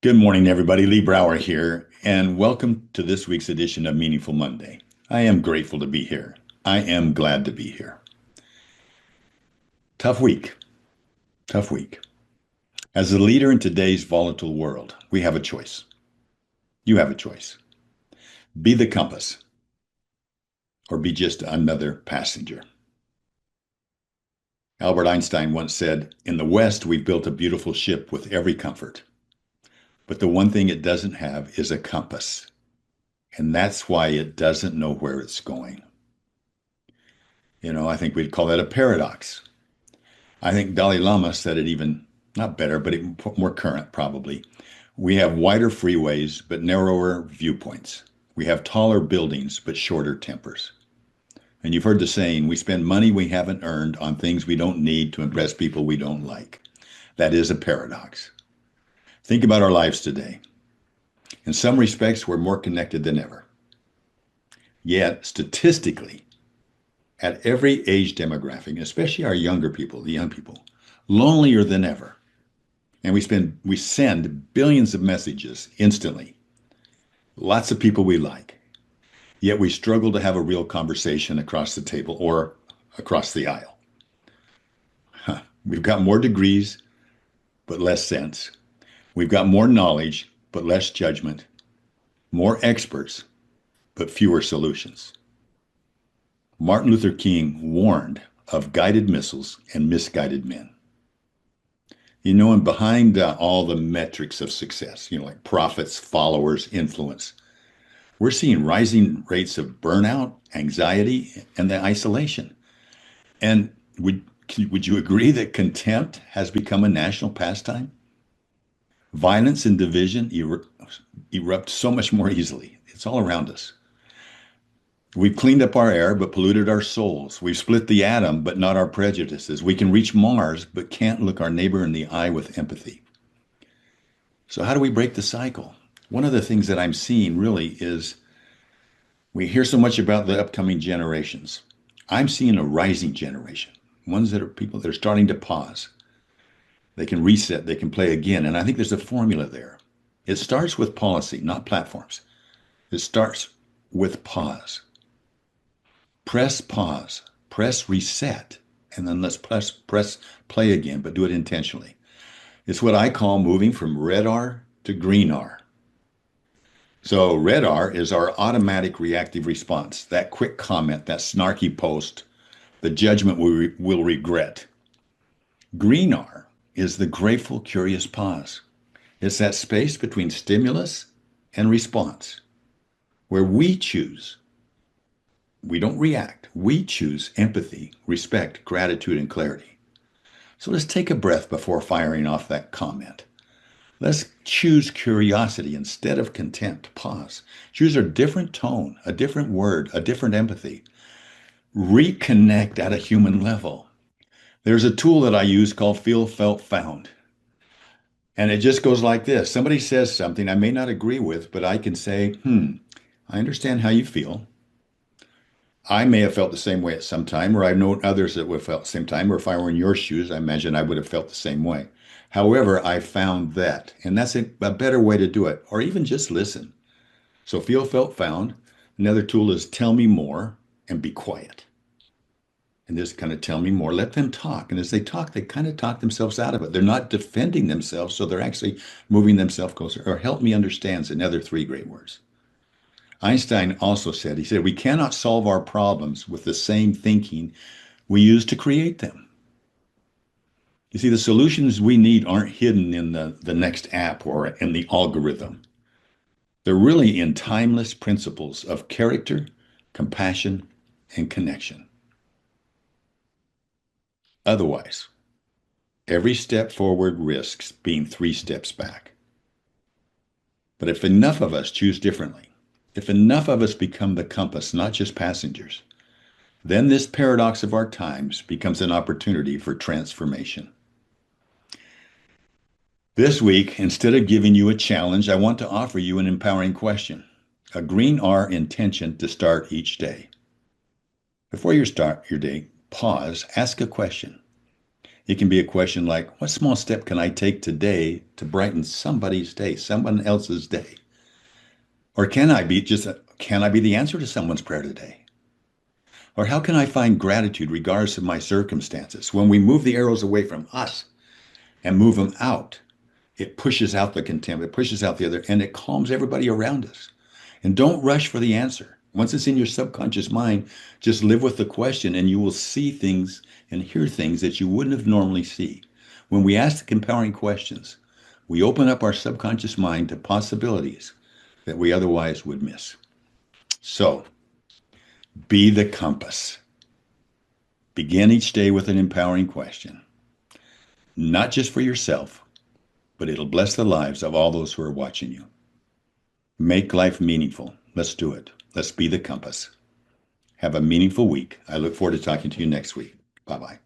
Good morning, everybody. Lee Brower here, and welcome to this week's edition of Meaningful Monday. I am grateful to be here. I am glad to be here. Tough week. Tough week. As a leader in today's volatile world, we have a choice. You have a choice. Be the compass or be just another passenger. Albert Einstein once said, "In the West, we've built a beautiful ship with every comfort, but the one thing it doesn't have is a compass. And that's why it doesn't know where it's going." I think we'd call that a paradox. I think Dalai Lama said it even not better, but more current probably. We have wider freeways, but narrower viewpoints. We have taller buildings, but shorter tempers. And you've heard the saying, we spend money we haven't earned on things we don't need to impress people we don't like. That is a paradox. Think about our lives today. In some respects, we're more connected than ever. Yet, statistically, at every age demographic, especially our younger people, the young people, lonelier than ever. And we send billions of messages instantly. Lots of people we like. Yet we struggle to have a real conversation across the table or across the aisle. We've got more degrees, but less sense. We've got more knowledge, but less judgment. More experts, but fewer solutions. Martin Luther King warned of guided missiles and misguided men. And behind all the metrics of success, like profits, followers, influence, we're seeing rising rates of burnout, anxiety, and the isolation. And would you agree that contempt has become a national pastime? Violence and division erupt so much more easily. It's all around us. We've cleaned up our air, but polluted our souls. We've split the atom, but not our prejudices. We can reach Mars, but can't look our neighbor in the eye with empathy. So how do we break the cycle? One of the things that I'm seeing really is we hear so much about the upcoming generations. I'm seeing a rising generation, ones that are people that are starting to pause. They can reset, they can play again. And I think there's a formula there. It starts with policy, not platforms. It starts with pause. Press pause, press reset, and then let's press play again, but do it intentionally. It's what I call moving from red R to green R. So red R is our automatic reactive response, that quick comment, that snarky post, the judgment we'll regret. Green R is the grateful, curious pause. It's that space between stimulus and response where we choose. We don't react. We choose empathy, respect, gratitude, and clarity. So let's take a breath before firing off that comment. Let's choose curiosity instead of contempt. Pause. Choose a different tone, a different word, a different empathy. Reconnect at a human level. There's a tool that I use called Feel, Felt, Found. And it just goes like this. Somebody says something I may not agree with, but I can say, I understand how you feel. I may have felt the same way at some time, or I've known others that would have felt the same time, or if I were in your shoes, I imagine I would have felt the same way. However, I found that, and that's a better way to do it, or even just listen. So feel, felt, found. Another tool is tell me more and be quiet. And just kind of tell me more, let them talk. And as they talk, they kind of talk themselves out of it. They're not defending themselves, so they're actually moving themselves closer. Or help me understand is another three great words. Einstein also said, he said, we cannot solve our problems with the same thinking we use to create them. You see, the solutions we need aren't hidden in the next app or in the algorithm. They're really in timeless principles of character, compassion, and connection. Otherwise, every step forward risks being three steps back. But if enough of us choose differently, if enough of us become the compass, not just passengers, then this paradox of our times becomes an opportunity for transformation. This week, instead of giving you a challenge, I want to offer you an empowering question, a green R intention to start each day. Before you start your day, pause, ask a question. It can be a question like, what small step can I take today to brighten somebody's day, someone else's day? Or can I be the answer to someone's prayer today? Or how can I find gratitude regardless of my circumstances? When we move the arrows away from us and move them out, it pushes out the contempt, it pushes out the other, and it calms everybody around us. And don't rush for the answer. Once it's in your subconscious mind, just live with the question and you will see things and hear things that you wouldn't have normally seen. When we ask the compelling questions, we open up our subconscious mind to possibilities that we otherwise would miss. So, be the compass. Begin each day with an empowering question, not just for yourself, but it'll bless the lives of all those who are watching you. Make life meaningful. Let's do it. Let's be the compass. Have a meaningful week. I look forward to talking to you next week. Bye-bye.